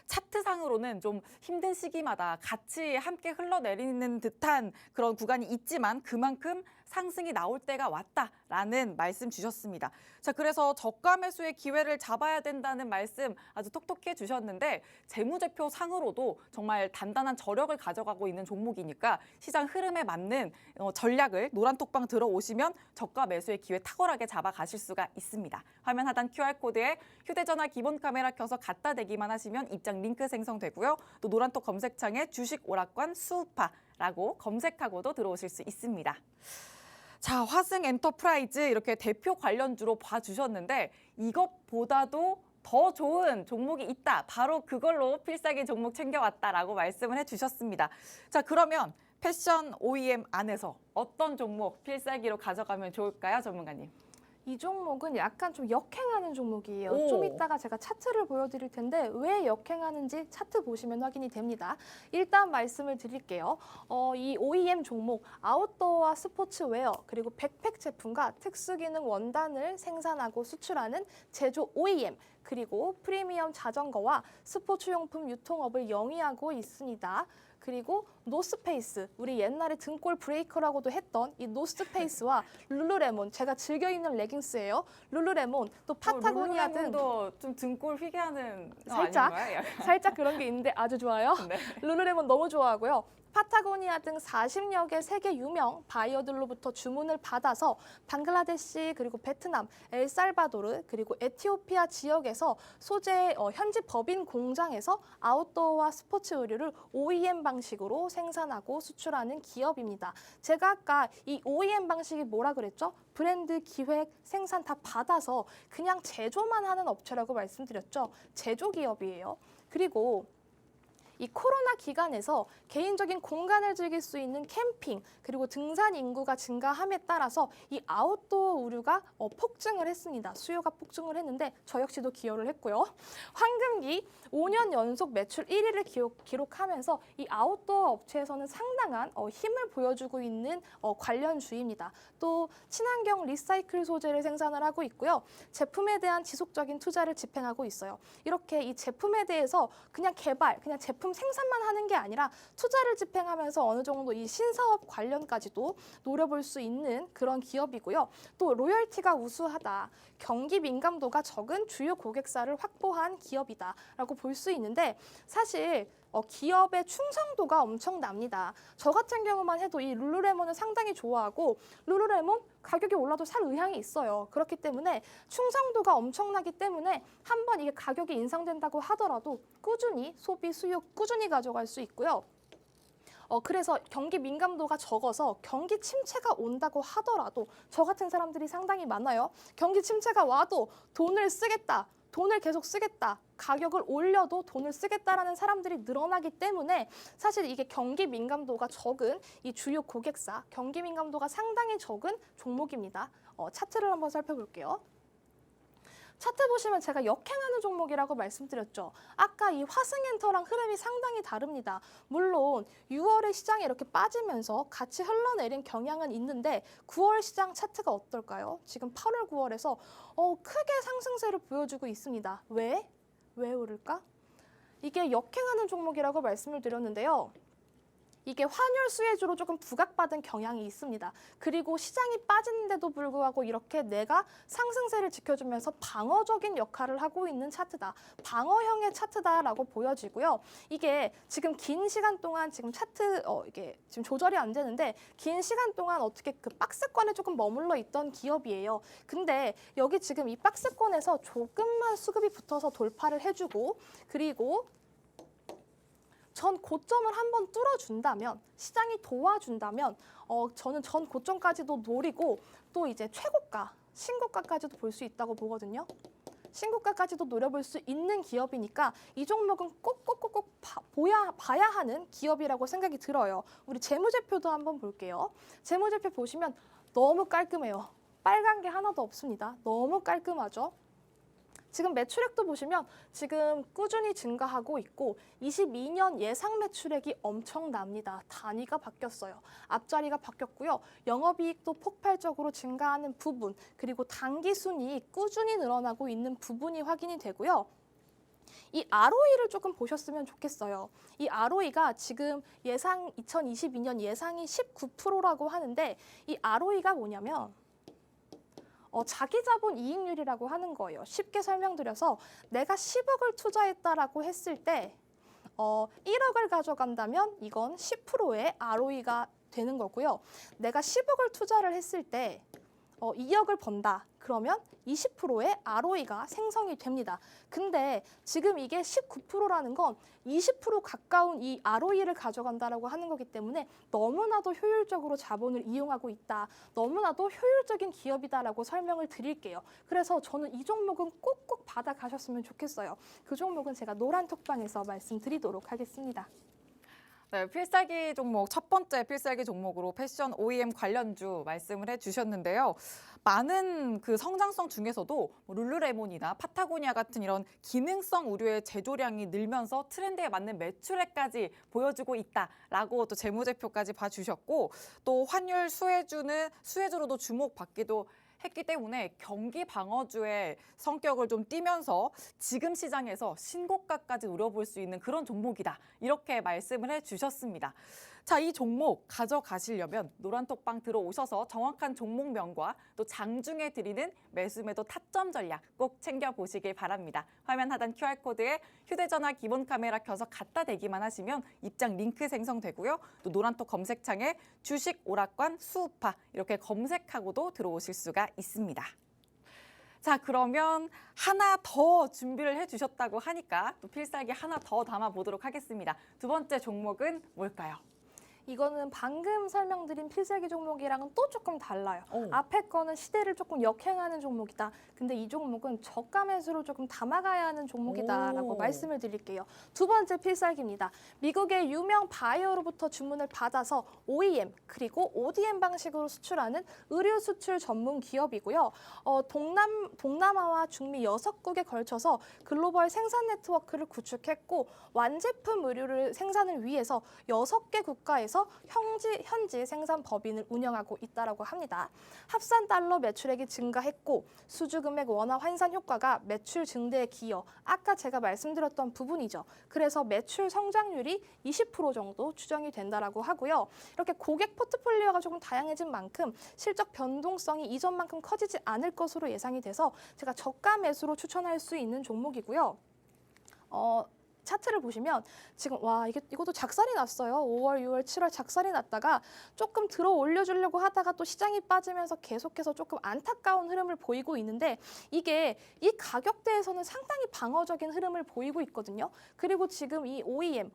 차트상으로는 좀 힘든 시기마다 같이 함께 흘러내리는 듯한 그런 구간이 있지만 그만큼 상승이 나올 때가 왔다라는 말씀 주셨습니다. 자, 그래서 저가 매수의 기회를 잡아야 된다는 말씀 아주 톡톡히 해주셨는데 재무제표 상으로도 정말 단단한 저력을 가져가고 있는 종목이니까 시장 흐름에 맞는 전략을 노란톡방 들어오시면 저가 매수의 기회 탁월하게 잡아가실 수가 있습니다. 화면 하단 QR코드에 휴대전화 기본 카메라 켜서 갖다 대기만 하시면 입장 링크 생성되고요. 또 노란톡 검색창에 주식 오락관 수우파라고 검색하고도 들어오실 수 있습니다. 자, 화승 엔터프라이즈 이렇게 대표 관련주로 봐주셨는데 이것보다도 더 좋은 종목이 있다. 바로 그걸로 필살기 종목 챙겨왔다라고 말씀을 해주셨습니다. 자, 그러면 패션 OEM 안에서 어떤 종목 필살기로 가져가면 좋을까요, 전문가님? 이 종목은 약간 좀 역행하는 종목이에요. 오. 좀 이따가 제가 차트를 보여드릴 텐데 왜 역행하는지 차트 보시면 확인이 됩니다. 일단 말씀을 드릴게요. 이 OEM 종목 아웃도어와 스포츠웨어 그리고 백팩 제품과 특수기능 원단을 생산하고 수출하는 제조 OEM 그리고 프리미엄 자전거와 스포츠용품 유통업을 영위하고 있습니다. 그리고 노스페이스, 우리 옛날에 등골 브레이커라고도 했던 이 노스페이스와 룰루레몬, 제가 즐겨 입는 레깅스예요. 룰루레몬, 또 파타고니아 등 룰루레몬도 좀 등골 휘게 하는 거 살짝, 아닌가요? 살짝 그런 게 있는데 아주 좋아요. 네. 룰루레몬 너무 좋아하고요. 파타고니아 등 40여 개 세계 유명 바이어들로부터 주문을 받아서 방글라데시 그리고 베트남, 엘살바도르 그리고 에티오피아 지역에서 소재 현지 법인 공장에서 아웃도어와 스포츠 의류를 OEM 방식으로 생산하고 수출하는 기업입니다. 제가 아까 이 OEM 방식이 뭐라 그랬죠? 브랜드, 기획, 생산 다 받아서 그냥 제조만 하는 업체라고 말씀드렸죠. 제조 기업이에요. 그리고 이 코로나 기간에서 개인적인 공간을 즐길 수 있는 캠핑 그리고 등산 인구가 증가함에 따라서 이 아웃도어 의류가 폭증을 했습니다. 수요가 폭증을 했는데 저 역시도 기여를 했고요. 황금기 5년 연속 매출 1위를 기록하면서 이 아웃도어 업체에서는 상당한 힘을 보여주고 있는 관련주입니다. 또 친환경 리사이클 소재를 생산을 하고 있고요. 제품에 대한 지속적인 투자를 집행하고 있어요. 이렇게 이 제품에 대해서 그냥 개발, 그냥 제품 생산만 하는 게 아니라 투자를 집행하면서 어느 정도 이 신사업 관련까지도 노려볼 수 있는 그런 기업이고요. 또 로열티가 우수하다, 경기 민감도가 적은 주요 고객사를 확보한 기업이다라고 볼 수 있는데 사실 기업의 충성도가 엄청납니다. 저 같은 경우만 해도 이 룰루레몬을 상당히 좋아하고 룰루레몬 가격이 올라도 살 의향이 있어요. 그렇기 때문에 충성도가 엄청나기 때문에 한번 이게 가격이 인상된다고 하더라도 꾸준히 소비 수요 꾸준히 가져갈 수 있고요. 그래서 경기 민감도가 적어서 경기 침체가 온다고 하더라도 저 같은 사람들이 상당히 많아요. 경기 침체가 와도 돈을 쓰겠다. 돈을 계속 쓰겠다. 가격을 올려도 돈을 쓰겠다라는 사람들이 늘어나기 때문에 사실 이게 경기 민감도가 적은 이 주요 고객사, 경기 민감도가 상당히 적은 종목입니다. 차트를 한번 살펴볼게요. 차트 보시면 제가 역행하는 종목이라고 말씀드렸죠. 아까 이 화승엔터랑 흐름이 상당히 다릅니다. 물론 6월에 시장이 이렇게 빠지면서 같이 흘러내린 경향은 있는데 9월 시장 차트가 어떨까요? 지금 8월, 9월에서 크게 상승세를 보여주고 있습니다. 왜? 왜 오를까? 이게 역행하는 종목이라고 말씀을 드렸는데요. 이게 환율 수혜주로 조금 부각받은 경향이 있습니다. 그리고 시장이 빠지는데도 불구하고 이렇게 내가 상승세를 지켜주면서 방어적인 역할을 하고 있는 차트다. 방어형의 차트다라고 보여지고요. 이게 지금 긴 시간 동안 지금 차트 이게 지금 조절이 안 되는데 긴 시간 동안 어떻게 그 박스권에 조금 머물러 있던 기업이에요. 근데 여기 지금 이 박스권에서 조금만 수급이 붙어서 돌파를 해주고 그리고 전 고점을 한번 뚫어준다면, 시장이 도와준다면 저는 전 고점까지도 노리고 또 이제 최고가, 신고가까지도 볼 수 있다고 보거든요. 신고가까지도 노려볼 수 있는 기업이니까 이 종목은 꼭꼭꼭꼭 봐야 하는 기업이라고 생각이 들어요. 우리 재무제표도 한번 볼게요. 재무제표 보시면 너무 깔끔해요. 빨간 게 하나도 없습니다. 너무 깔끔하죠? 지금 매출액도 보시면 지금 꾸준히 증가하고 있고 22년 예상 매출액이 엄청납니다. 단위가 바뀌었어요. 앞자리가 바뀌었고요. 영업이익도 폭발적으로 증가하는 부분, 그리고 당기순이익 꾸준히 늘어나고 있는 부분이 확인이 되고요. 이 ROE를 조금 보셨으면 좋겠어요. 이 ROE가 지금 2022년 예상이 19%라고 하는데 이 ROE가 뭐냐면 자기 자본 이익률이라고 하는 거예요. 쉽게 설명드려서 내가 10억을 투자했다라고 했을 때 1억을 가져간다면 이건 10%의 ROE가 되는 거고요. 내가 10억을 투자를 했을 때 2억을 번다. 그러면 20%의 ROE가 생성이 됩니다. 근데 지금 이게 19%라는 건 20% 가까운 이 ROE를 가져간다라고 하는 거기 때문에 너무나도 효율적으로 자본을 이용하고 있다. 너무나도 효율적인 기업이다라고 설명을 드릴게요. 그래서 저는 이 종목은 꼭꼭 받아가셨으면 좋겠어요. 그 종목은 제가 노란 톡방에서 말씀드리도록 하겠습니다. 네, 필살기 종목, 첫 번째 필살기 종목으로 패션 OEM 관련주 말씀을 해주셨는데요. 많은 그 성장성 중에서도 룰루레몬이나 파타고니아 같은 이런 기능성 의류의 제조량이 늘면서 트렌드에 맞는 매출액까지 보여주고 있다라고 또 재무제표까지 봐주셨고, 또 환율 수혜주로도 주목받기도 했기 때문에 경기 방어주의 성격을 좀 띠면서 지금 시장에서 신고가까지 노려볼 수 있는 그런 종목이다. 이렇게 말씀을 해주셨습니다. 자, 이 종목 가져가시려면 노란톡방 들어오셔서 정확한 종목명과 또 장중에 드리는 매수매도 타점 전략 꼭 챙겨보시길 바랍니다. 화면 하단 QR코드에 휴대전화 기본 카메라 켜서 갖다 대기만 하시면 입장 링크 생성되고요. 또 노란톡 검색창에 주식 오락관 수우파 이렇게 검색하고도 들어오실 수가 있습니다. 자, 그러면 하나 더 준비를 해주셨다고 하니까 또 필살기 하나 더 담아보도록 하겠습니다. 두 번째 종목은 뭘까요? 이거는 방금 설명드린 필살기 종목이랑은 또 조금 달라요. 오. 앞에 거는 시대를 조금 역행하는 종목이다. 근데 이 종목은 저가 매수로 조금 담아가야 하는 종목이다라고 오. 말씀을 드릴게요. 두 번째 필살기입니다. 미국의 유명 바이어로부터 주문을 받아서 OEM 그리고 ODM 방식으로 수출하는 의류 수출 전문 기업이고요. 동남아와 중미 6국에 걸쳐서 글로벌 생산 네트워크를 구축했고 완제품 의류를 생산을 위해서 6개 국가에서 현지 생산 법인을 운영하고 있다고 합니다. 합산 달러 매출액이 증가했고 수주금액 원화 환산 효과가 매출 증대에 기여. 아까 제가 말씀드렸던 부분이죠. 그래서 매출 성장률이 20% 정도 추정이 된다라고 하고요. 이렇게 고객 포트폴리오가 조금 다양해진 만큼 실적 변동성이 이전만큼 커지지 않을 것으로 예상이 돼서 제가 저가 매수로 추천할 수 있는 종목이고요. 차트를 보시면 지금 이것도 작살이 났어요. 5월, 6월, 7월 작살이 났다가 조금 들어 올려주려고 하다가 또 시장이 빠지면서 계속해서 조금 안타까운 흐름을 보이고 있는데 이게 이 가격대에서는 상당히 방어적인 흐름을 보이고 있거든요. 그리고 지금 이 OEM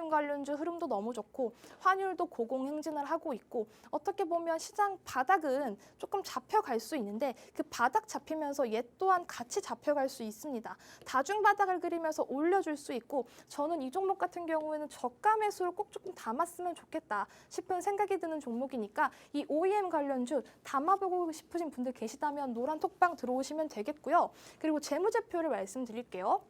관련주 흐름도 너무 좋고 환율도 고공행진을 하고 있고 어떻게 보면 시장 바닥은 조금 잡혀갈 수 있는데 그 바닥 잡히면서 얘 또한 같이 잡혀갈 수 있습니다. 다중 바닥을 그리면서 올려줄 수 있고 저는 이 종목 같은 경우에는 저가 매수를 꼭 조금 담았으면 좋겠다 싶은 생각이 드는 종목이니까 이 OEM 관련주 담아보고 싶으신 분들 계시다면 노란 톡방 들어오시면 되겠고요. 그리고 재무제표를 말씀드릴게요.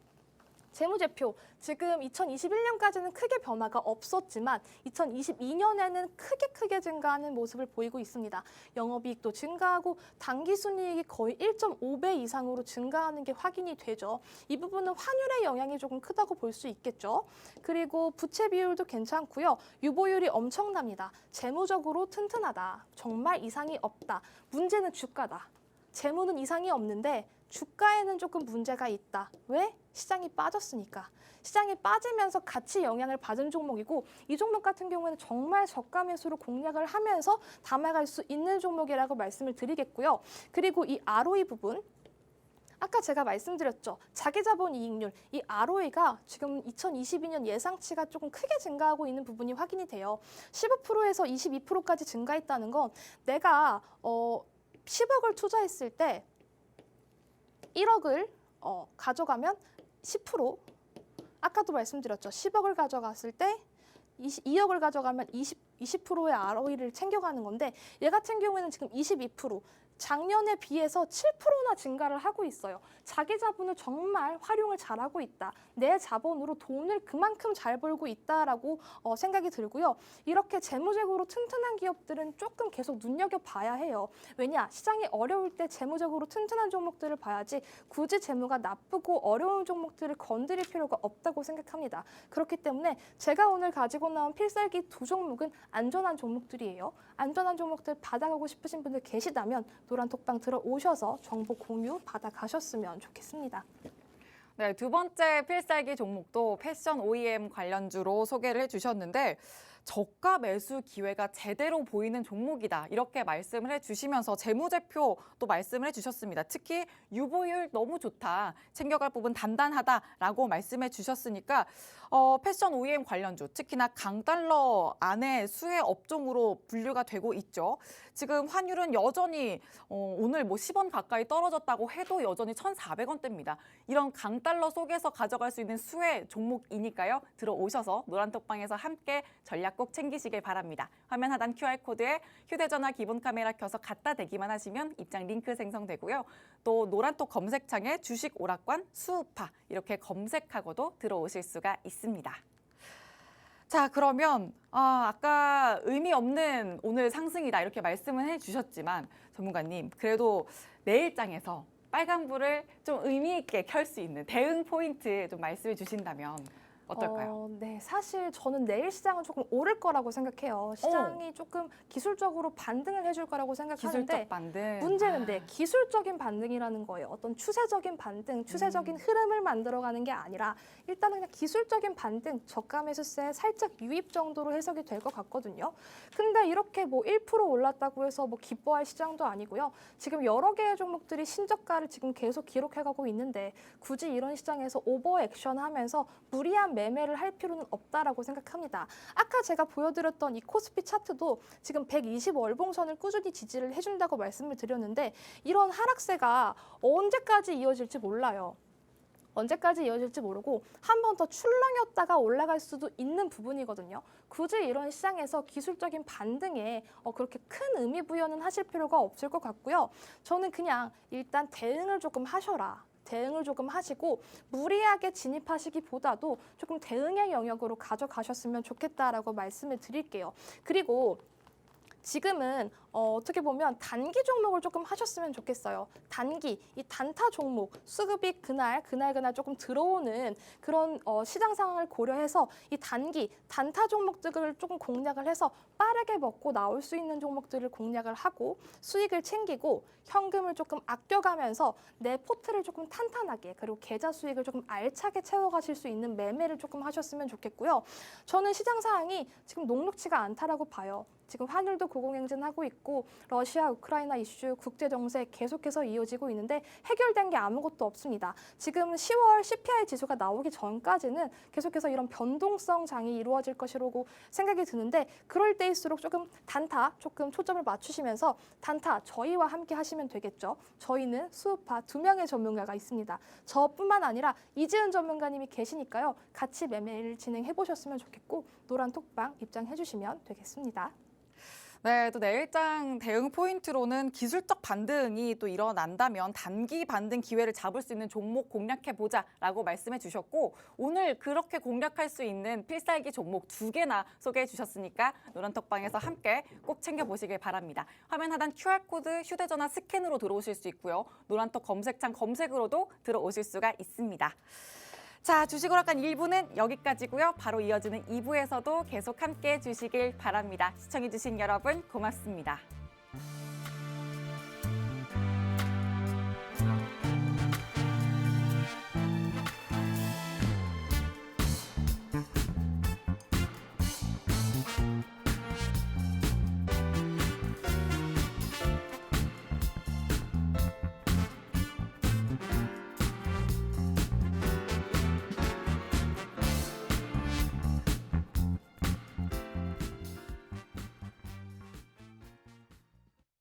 재무제표 지금 2021년까지는 크게 변화가 없었지만 2022년에는 크게 증가하는 모습을 보이고 있습니다. 영업이익도 증가하고 당기순이익이 거의 1.5배 이상으로 증가하는 게 확인이 되죠. 이 부분은 환율의 영향이 조금 크다고 볼 수 있겠죠. 그리고 부채 비율도 괜찮고요. 유보율이 엄청납니다. 재무적으로 튼튼하다. 정말 이상이 없다. 문제는 주가다. 재무는 이상이 없는데 주가에는 조금 문제가 있다. 왜? 시장이 빠졌으니까. 시장이 빠지면서 같이 영향을 받은 종목이고 이 종목 같은 경우에는 정말 저가 매수로 공략을 하면서 담아갈 수 있는 종목이라고 말씀을 드리겠고요. 그리고 이 ROE 부분. 아까 제가 말씀드렸죠. 자기자본 이익률, 이 ROE가 지금 2022년 예상치가 조금 크게 증가하고 있는 부분이 확인이 돼요. 15%에서 22%까지 증가했다는 건 내가 10억을 투자했을 때 1억을 가져가면 10%, 아까도 말씀드렸죠. 10억을 가져갔을 때 2억을 가져가면 20%의 ROE를 챙겨가는 건데 얘 같은 경우에는 지금 22%, 작년에 비해서 7%나 증가를 하고 있어요. 자기 자본을 정말 활용을 잘하고 있다. 내 자본으로 돈을 그만큼 잘 벌고 있다라고 생각이 들고요. 이렇게 재무적으로 튼튼한 기업들은 조금 계속 눈여겨봐야 해요. 왜냐? 시장이 어려울 때 재무적으로 튼튼한 종목들을 봐야지 굳이 재무가 나쁘고 어려운 종목들을 건드릴 필요가 없다고 생각합니다. 그렇기 때문에 제가 오늘 가지고 나온 필살기 두 종목은 안전한 종목들이에요. 안전한 종목들 받아가고 싶으신 분들 계시다면 노란톡방 들어오셔서 정보 공유 받아가셨으면 좋겠습니다. 네, 두 번째 필살기 종목도 패션 OEM 관련주로 소개를 해주셨는데 저가 매수 기회가 제대로 보이는 종목이다. 이렇게 말씀을 해주시면서 재무제표 또 말씀을 해주셨습니다. 특히 유보율 너무 좋다. 챙겨갈 부분 단단하다라고 말씀해 주셨으니까 패션 OEM 관련주, 특히나 강달러 안에 수혜 업종으로 분류가 되고 있죠. 지금 환율은 여전히 오늘 10원 가까이 떨어졌다고 해도 여전히 1,400원대입니다. 이런 강달러 속에서 가져갈 수 있는 수혜 종목이니까요. 들어오셔서 노란톡방에서 함께 전략 꼭 챙기시길 바랍니다. 화면 하단 QR코드에 휴대전화 기본 카메라 켜서 갖다 대기만 하시면 입장 링크 생성되고요. 또 노란톡 검색창에 주식 오락관 수우파 이렇게 검색하고도 들어오실 수가 있습니다. 자, 그러면 아까 의미 없는 오늘 상승이다 이렇게 말씀을 해주셨지만 전문가님 그래도 내일장에서 빨간불을 좀 의미 있게 켤 수 있는 대응 포인트 좀 말씀해 주신다면 어떨까요? 네, 사실 저는 내일 시장은 조금 오를 거라고 생각해요. 시장이 조금 기술적으로 반등을 해줄 거라고 생각하는데 기술적 반등. 문제는 기술적인 반등이라는 거예요. 어떤 추세적인 반등, 추세적인 흐름을 만들어가는 게 아니라 일단은 그냥 기술적인 반등, 저가 매수세 살짝 유입 정도로 해석이 될 것 같거든요. 근데 이렇게 1% 올랐다고 해서 기뻐할 시장도 아니고요. 지금 여러 개의 종목들이 신저가를 지금 계속 기록해가고 있는데 굳이 이런 시장에서 오버 액션하면서 무리한 매매를 할 필요는 없다라고 생각합니다. 아까 제가 보여드렸던 이 코스피 차트도 지금 120월봉선을 꾸준히 지지를 해준다고 말씀을 드렸는데 이런 하락세가 언제까지 이어질지 몰라요. 언제까지 이어질지 모르고 한 번 더 출렁였다가 올라갈 수도 있는 부분이거든요. 굳이 이런 시장에서 기술적인 반등에 그렇게 큰 의미 부여는 하실 필요가 없을 것 같고요. 저는 그냥 일단 대응을 조금 하셔라. 대응을 조금 하시고 무리하게 진입하시기보다도 조금 대응의 영역으로 가져가셨으면 좋겠다라고 말씀을 드릴게요. 그리고 지금은 어떻게 보면 단기 종목을 조금 하셨으면 좋겠어요. 단기, 이 단타 종목, 수급이 그날 조금 들어오는 그런 시장 상황을 고려해서 이 단타 종목들을 조금 공략을 해서 빠르게 먹고 나올 수 있는 종목들을 공략을 하고 수익을 챙기고 현금을 조금 아껴가면서 내 포트를 조금 탄탄하게 그리고 계좌 수익을 조금 알차게 채워가실 수 있는 매매를 조금 하셨으면 좋겠고요. 저는 시장 상황이 지금 녹록치가 않다라고 봐요. 지금 환율도 고공행진하고 있고 러시아, 우크라이나 이슈, 국제 정세 계속해서 이어지고 있는데 해결된 게 아무것도 없습니다. 지금 10월 CPI 지수가 나오기 전까지는 계속해서 이런 변동성 장이 이루어질 것이라고 생각이 드는데 그럴 때일수록 조금 단타 조금 초점을 맞추시면서 단타 저희와 함께 하시면 되겠죠. 저희는 수우파 2명의 전문가가 있습니다. 저뿐만 아니라 이지은 전문가님이 계시니까요. 같이 매매를 진행해 보셨으면 좋겠고 노란톡방 입장해 주시면 되겠습니다. 네, 또 내일장 대응 포인트로는 기술적 반등이 또 일어난다면 단기 반등 기회를 잡을 수 있는 종목 공략해보자라고 말씀해 주셨고 오늘 그렇게 공략할 수 있는 필살기 종목 2개나 소개해 주셨으니까 노란톡방에서 함께 꼭 챙겨보시길 바랍니다. 화면 하단 QR코드 휴대전화 스캔으로 들어오실 수 있고요. 노란톡 검색창 검색으로도 들어오실 수가 있습니다. 자, 주식오락관 1부는 여기까지고요. 바로 이어지는 2부에서도 계속 함께해 주시길 바랍니다. 시청해주신 여러분 고맙습니다.